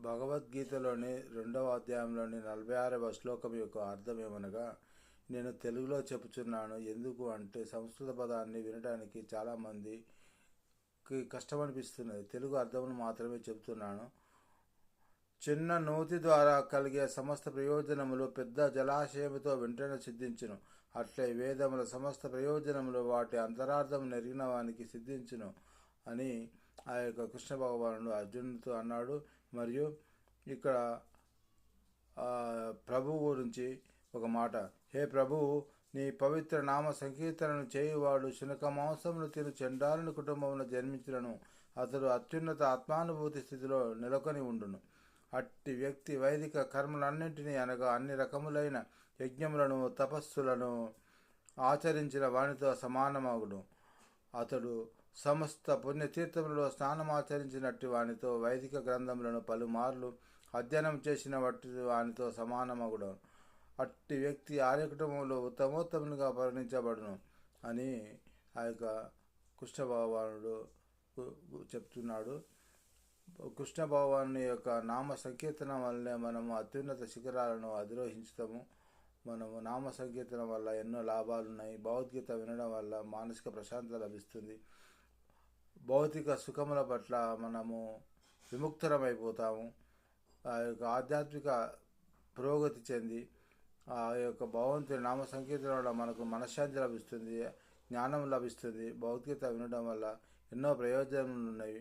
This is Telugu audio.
భగవద్గీతలోని 2వ అధ్యాయంలోని 46వ శ్లోకం యొక్క అర్థం ఏమనగా, నేను తెలుగులో చెప్పుచున్నాను. ఎందుకు అంటే సంస్కృత పదాన్ని వినడానికి చాలామందికి కష్టమనిపిస్తున్నది. తెలుగు అర్థమును మాత్రమే చెబుతున్నాను. చిన్న నూతి ద్వారా కలిగే సమస్త ప్రయోజనములు పెద్ద జలాశయముతో వెంటనే సిద్ధించును. అట్లే వేదముల సమస్త ప్రయోజనములు వాటి అంతరార్థం నెరిగిన వానికి సిద్ధించును అని ఆ యొక్క కృష్ణ భగవానుడు అర్జునుడితో అన్నాడు. మరియు ఇక్కడ ప్రభువు గురించి ఒక మాట, హే ప్రభువు, నీ పవిత్ర నామ సంకీర్తనను చేయువాడు శునక మాంసమును తిను చండాలుని కుటుంబంలో జన్మించినను అతడు అత్యున్నత ఆత్మానుభూతి స్థితిలో నెలకొని ఉండును. అట్టి వ్యక్తి వైదిక కర్మలన్నింటినీ అనగా అన్ని రకములైన యజ్ఞములను తపస్సులను ఆచరించిన వానితో సమానమగుడు. అతడు సమస్త పుణ్యతీర్థములలో స్నానమాచరించినట్టు వానితో వైదిక గ్రంథములను పలుమార్లు అధ్యయనం చేసిన వానితో సమానమగుడు. అట్టి వ్యక్తి ఆర్య కుటుంబంలో ఉత్తమోత్తమునిగా పరిగణించబడును అని ఆ యొక్క కృష్ణ భగవానుడు చెప్తున్నాడు. కృష్ణ భగవాను యొక్క నామ సంకీర్తన వల్లనే మనము అత్యున్నత శిఖరాలను అధిరోహించుతాము. మనము నామ సంకీర్తన వల్ల ఎన్నో లాభాలు ఉన్నాయి. భగవద్గీత వినడం వల్ల మానసిక ప్రశాంతత లభిస్తుంది. భౌతిక సుఖముల పట్ల మనము విముక్తమైపోతాము. ఆ యొక్క ఆధ్యాత్మిక పురోగతి చెంది ఆ యొక్క భగవంతుని నామ సంకీర్తన వల్ల మనకు మనశ్శాంతి లభిస్తుంది, జ్ఞానం లభిస్తుంది. భగవద్గీత వినడం వల్ల ఎన్నో ప్రయోజనాలు ఉన్నాయి.